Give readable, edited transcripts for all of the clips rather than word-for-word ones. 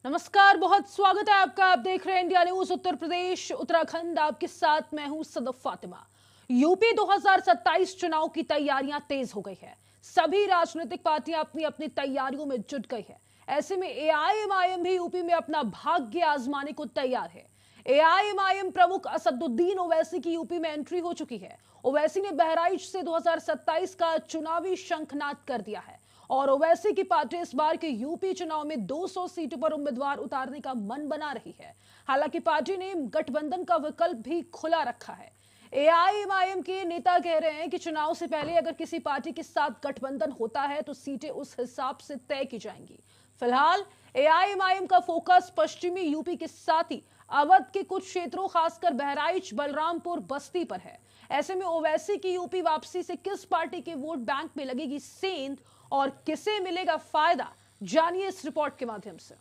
नमस्कार, बहुत स्वागत है आपका। आप देख रहे हैं इंडिया न्यूज उत्तर प्रदेश उत्तराखंड। आपके साथ मैं हूं सदफ फातिमा। यूपी 2027 चुनाव की तैयारियां तेज हो गई है। सभी राजनीतिक पार्टियां अपनी अपनी तैयारियों में जुट गई है। ऐसे में एआईएमआईएम भी यूपी में अपना भाग्य आजमाने को तैयार है। एआईएमआईएम प्रमुख असदुद्दीन ओवैसी की यूपी में एंट्री हो चुकी है। ओवैसी ने बहराइच से 2027 का चुनावी शंखनाद कर दिया है और ओवैसी की पार्टी इस बार के यूपी चुनाव में 200 सीटों पर उम्मीदवार उतारने का मन बना रही है। हालांकि पार्टी ने गठबंधन का विकल्प भी खुला रखा है। एआईएमआईएम के नेता कह रहे हैं कि चुनाव से पहले अगर किसी पार्टी के साथ गठबंधन होता है तो सीटें उस हिसाब से तय की जाएंगी। फिलहाल एआईएमआईएम का फोकस पश्चिमी यूपी के साथ ही अवध के कुछ क्षेत्रों खासकर बहराइच, बलरामपुर, बस्ती पर है। ऐसे में ओवैसी की यूपी वापसी से किस पार्टी के वोट बैंक में लगेगी सेंध और किसे मिलेगा फायदा, जानिए इस रिपोर्ट के माध्यम से।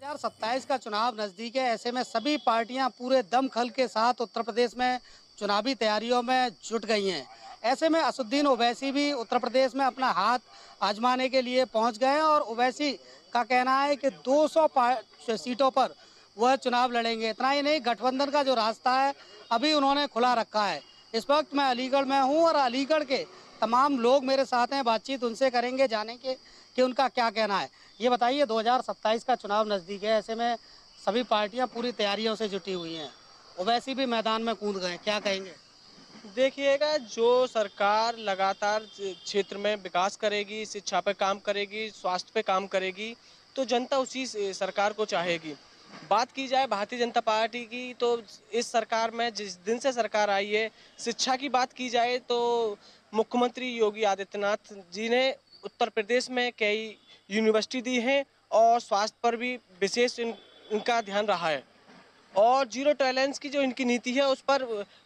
2027 का चुनाव नजदीक है। ऐसे में सभी पार्टियां पूरे दमखम के साथ उत्तर प्रदेश में चुनावी तैयारियों में जुट गई हैं। ऐसे में असदुद्दीन ओवैसी भी उत्तर प्रदेश में अपना हाथ आजमाने के लिए पहुंच गए हैं और ओवैसी का कहना है कि 200 सीटों पर वह चुनाव लड़ेंगे। इतना ही नहीं, गठबंधन का जो रास्ता है अभी उन्होंने खुला रखा है। इस वक्त मैं अलीगढ़ में हूं और अलीगढ़ के तमाम लोग मेरे साथ हैं, बातचीत उनसे करेंगे, जानेंगे कि उनका क्या कहना है। ये बताइए, 2027 का चुनाव नज़दीक है, ऐसे में सभी पार्टियां पूरी तैयारियों से जुटी हुई हैं। ओवैसी भी मैदान में कूद गए, क्या कहेंगे? देखिएगा, जो सरकार लगातार क्षेत्र में विकास करेगी, शिक्षा पे काम करेगी, स्वास्थ्य पे काम करेगी, तो जनता उसी सरकार को चाहेगी। बात की जाए भारतीय जनता पार्टी की, तो इस सरकार में जिस दिन से सरकार आई है, शिक्षा की बात की जाए तो मुख्यमंत्री योगी आदित्यनाथ जी ने उत्तर प्रदेश में कई यूनिवर्सिटी दी हैं और स्वास्थ्य पर भी विशेष इनका ध्यान रहा है। और जीरो टॉलरेंस की जो इनकी नीति है उस पर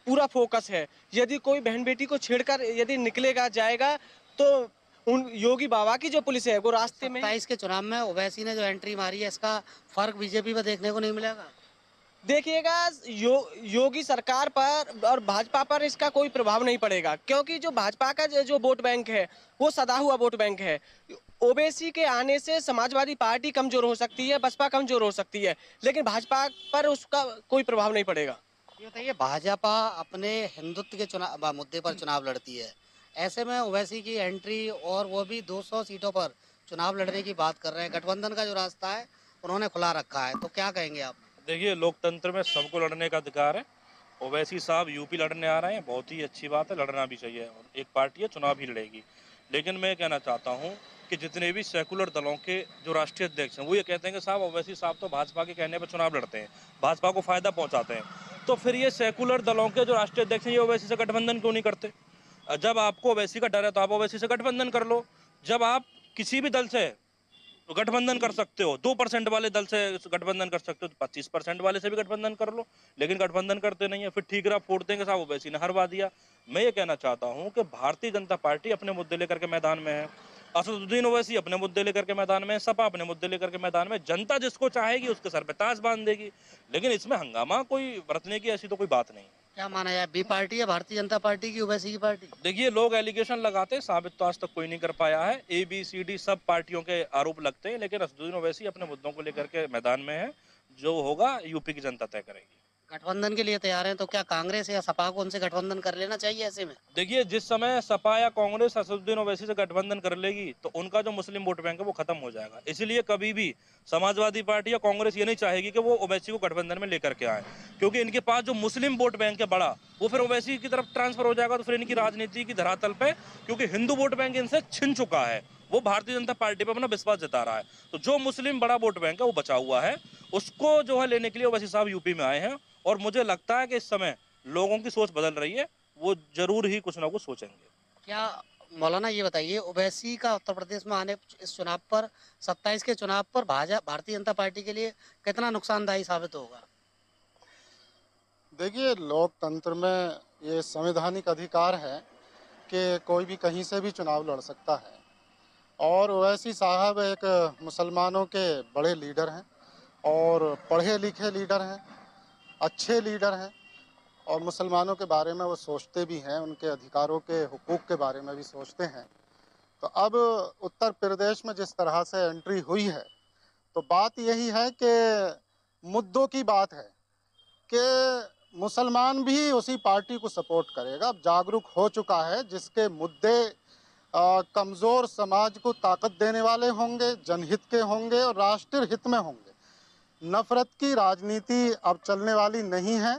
पूरा फोकस है। यदि कोई बहन बेटी को छेड़कर यदि निकलेगा जाएगा तो उन योगी बाबा की जो पुलिस है वो रास्ते में 27 के चुनाव में ओवैसी ने जो एंट्री मारी है, इसका फर्क बीजेपी में देखने को नहीं मिलेगा? देखिएगा, योगी सरकार पर और भाजपा पर इसका कोई प्रभाव नहीं पड़ेगा, क्योंकि जो भाजपा का जो वोट बैंक है वो सदा हुआ वोट बैंक है। ओबीसी के आने से समाजवादी पार्टी कमजोर हो सकती है, बसपा कमजोर हो सकती है, लेकिन भाजपा पर उसका कोई प्रभाव नहीं पड़ेगा। ये बताइए, भाजपा अपने हिंदुत्व के चुनाव मुद्दे पर चुनाव लड़ती है। ऐसे में ओवैसी की एंट्री और वो भी 200 सीटों पर चुनाव लड़ने की बात कर रहे हैं। गठबंधन का जो रास्ता है उन्होंने खुला रखा है, तो क्या कहेंगे आप? देखिए, लोकतंत्र में सबको लड़ने का अधिकार है। ओवैसी साहब यूपी लड़ने आ रहे हैं, बहुत ही अच्छी बात है, लड़ना भी चाहिए। और एक पार्टी है, चुनाव भी लड़ेगी। लेकिन मैं कहना चाहता हूं कि जितने भी सेकुलर दलों के जो राष्ट्रीय अध्यक्ष हैं वो ये कहते हैं कि साहब ओवैसी साहब तो भाजपा के कहने पर चुनाव लड़ते हैं, भाजपा को फायदा पहुंचाते हैं। तो फिर ये सेकुलर दलों के जो राष्ट्रीय अध्यक्ष हैं ये ओवैसी से गठबंधन क्यों नहीं करते? जब आपको ओवैसी का डर है तो आप ओवैसी से गठबंधन कर लो। जब आप किसी भी दल से तो गठबंधन कर सकते हो, 2% वाले दल से गठबंधन कर सकते हो, तो 25% वाले से भी गठबंधन कर लो। लेकिन गठबंधन करते नहीं है, फिर ठीकरा फोड़ देंगे साहब ओवैसी ने हरवा दिया। मैं ये कहना चाहता हूं कि भारतीय जनता पार्टी अपने मुद्दे लेकर के मैदान में है, असदुद्दीन ओवैसी अपने मुद्दे लेकर के मैदान में है, सपा अपने मुद्दे लेकर के मैदान में। जनता जिसको चाहेगी उसके सर पे ताज बांध देगी। लेकिन इसमें हंगामा कोई बरतने की ऐसी तो कोई बात नहीं। क्या माना जाए, बी पार्टी है भारतीय जनता पार्टी की ओवैसी की पार्टी? देखिए, लोग एलिगेशन लगाते हैं, साबित तो आज तक कोई नहीं कर पाया है। ABCD सब पार्टियों के आरोप लगते हैं, लेकिन असदुद्दीन ओवैसी अपने मुद्दों को लेकर के मैदान में है। जो होगा यूपी की जनता तय करेगी। गठबंधन के लिए तैयार हैं, तो क्या कांग्रेस या सपा को उनसे गठबंधन कर लेना चाहिए ऐसे में? देखिए, जिस समय सपा या कांग्रेस असदुद्दीन ओवैसी से गठबंधन कर लेगी तो उनका जो मुस्लिम वोट बैंक है वो खत्म हो जाएगा। इसलिए कभी भी समाजवादी पार्टी या कांग्रेस ये नहीं चाहेगी कि वो ओवैसी को गठबंधन में लेकर के आए, क्योंकि इनके पास जो मुस्लिम वोट बैंक है बड़ा, वो फिर ओवैसी की तरफ ट्रांसफर हो जाएगा। तो फिर इनकी राजनीति की धरातल पे, क्योंकि हिंदू वोट बैंक इनसे छिन चुका है, वो भारतीय जनता पार्टी पर अपना विश्वास जता रहा है। तो जो मुस्लिम बड़ा वोट बैंक है वो बचा हुआ है, उसको जो है लेने के लिए ओवैसी साहब यूपी में आए हैं। और मुझे लगता है कि इस समय लोगों की सोच बदल रही है, वो जरूर ही कुछ ना कुछ सोचेंगे। क्या मौलाना, ये बताइए, ओवैसी का उत्तर प्रदेश में आने इस चुनाव पर, 27 के चुनाव पर भारतीय जनता पार्टी के लिए कितना नुकसानदायी साबित होगा? देखिए, लोकतंत्र में ये संवैधानिक अधिकार है कि कोई भी कहीं से भी चुनाव लड़ सकता है। और ओवैसी साहब एक मुसलमानों के बड़े लीडर हैं और पढ़े लिखे लीडर हैं, अच्छे लीडर हैं और मुसलमानों के बारे में वो सोचते भी हैं, उनके अधिकारों के हुकूक के बारे में भी सोचते हैं। तो अब उत्तर प्रदेश में जिस तरह से एंट्री हुई है, तो बात यही है कि मुद्दों की बात है कि मुसलमान भी उसी पार्टी को सपोर्ट करेगा। अब जागरूक हो चुका है, जिसके मुद्दे कमज़ोर समाज को ताकत देने वाले होंगे, जनहित के होंगे और राष्ट्रीय हित में होंगे। नफ़रत की राजनीति अब चलने वाली नहीं है।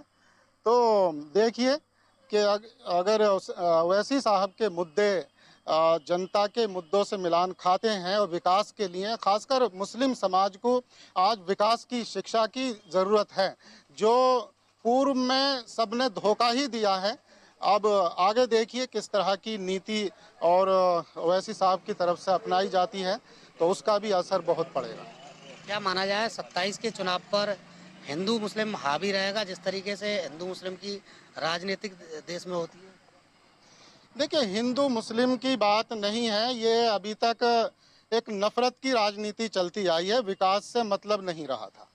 तो देखिए कि अगर ओवैसी साहब के मुद्दे जनता के मुद्दों से मिलान खाते हैं और विकास के लिए, खासकर मुस्लिम समाज को आज विकास की शिक्षा की ज़रूरत है, जो पूर्व में सबने धोखा ही दिया है। अब आगे देखिए किस तरह की नीति और ओवैसी साहब की तरफ से अपनाई जाती है, तो उसका भी असर बहुत पड़ेगा। क्या माना जाए 27 के चुनाव पर हिंदू मुस्लिम हावी रहेगा, जिस तरीके से हिंदू मुस्लिम की राजनीतिक देश में होती है? देखिए, हिंदू मुस्लिम की बात नहीं है, ये अभी तक एक नफरत की राजनीति चलती आई है, विकास से मतलब नहीं रहा था।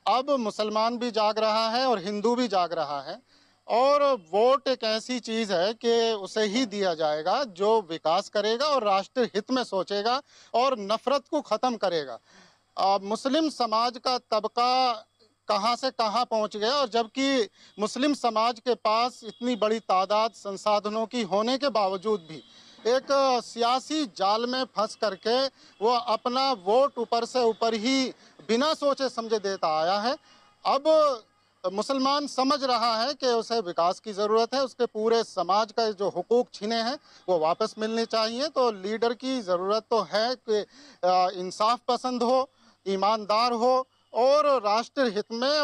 अब मुसलमान भी जाग रहा है और हिंदू भी जाग रहा है, और वोट एक ऐसी चीज़ है कि उसे ही दिया जाएगा जो विकास करेगा और राष्ट्र हित में सोचेगा और नफरत को ख़त्म करेगा। मुस्लिम समाज का तबका कहां से कहां पहुंच गया, और जबकि मुस्लिम समाज के पास इतनी बड़ी तादाद संसाधनों की होने के बावजूद भी एक सियासी जाल में फंस करके वो अपना वोट ऊपर से ऊपर ही बिना सोचे समझे देता आया है। अब मुसलमान समझ रहा है कि उसे विकास की ज़रूरत है, उसके पूरे समाज का जो हुकूक छीने हैं वो वापस मिलने चाहिए। तो लीडर की ज़रूरत तो है कि इंसाफ पसंद हो, ईमानदार हो और राष्ट्र हित में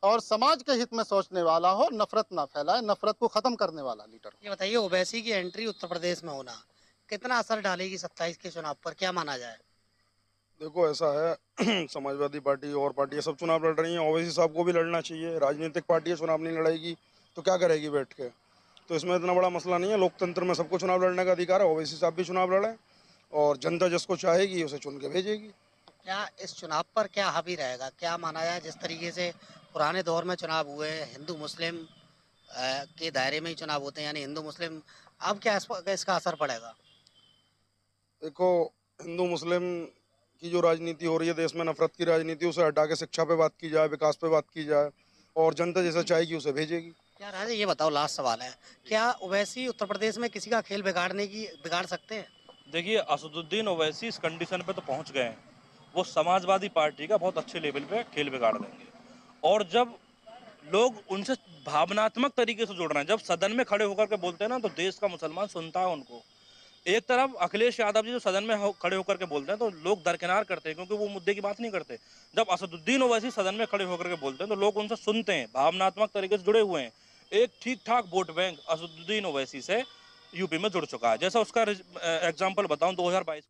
और समाज के हित में सोचने वाला हो, नफरत ना फैलाए, नफरत को ख़त्म करने वाला लीडर। ये बताइए, ओवैसी की एंट्री उत्तर प्रदेश में होना कितना असर डालेगी 27 के चुनाव पर, क्या माना जाए? देखो ऐसा है समाजवादी पार्टी और पार्टियां सब चुनाव लड़ रही हैं, ओवैसी साहब को भी लड़ना चाहिए। राजनीतिक पार्टियां चुनाव नहीं लड़ेगी तो क्या करेगी बैठ के? तो इसमें इतना बड़ा मसला नहीं है, लोकतंत्र में सबको चुनाव लड़ने का अधिकार है। ओवैसी साहब भी चुनाव लड़ें और जनता जिसको चाहेगी उसे चुन के भेजेगी। क्या इस चुनाव पर क्या हावी रहेगा? क्या माना जाए, जिस तरीके से पुराने दौर में चुनाव हुए, हिंदू मुस्लिम के दायरे में ही चुनाव होते हैं, यानी हिंदू मुस्लिम, अब क्या इसका असर पड़ेगा? देखो, हिंदू मुस्लिम की जो राजनीति हो रही है देश में, नफरत की राजनीति, उसे हटा के शिक्षा पे बात की जाए, विकास पे बात की जाए और जनता जैसा चाहेगी उसे भेजेगी। क्या राजा, ये बताओ, लास्ट सवाल है, क्या ओवैसी उत्तर प्रदेश में किसी का खेल बिगाड़ सकते हैं? देखिए, असदुद्दीन ओवैसी इस कंडीशन पे तो पहुंच गए हैं, वो समाजवादी पार्टी का बहुत अच्छे लेवल पे खेल बिगाड़ देंगे। और जब लोग उनसे भावनात्मक तरीके से जुड़ रहे हैं, जब सदन में खड़े होकर के बोलते हैं ना, तो देश का मुसलमान सुनता है उनको। एक तरफ अखिलेश यादव जी जो सदन में खड़े होकर के बोलते हैं तो लोग दरकिनार करते हैं, क्योंकि वो मुद्दे की बात नहीं करते। जब असदुद्दीन ओवैसी सदन में खड़े होकर के बोलते हैं तो लोग उनसे सुनते हैं, भावनात्मक तरीके से जुड़े हुए हैं। एक ठीक ठाक वोट बैंक असदुद्दीन ओवैसी से यूपी में जुड़ चुका है। जैसा उसका एग्जाम्पल बताऊं, 2022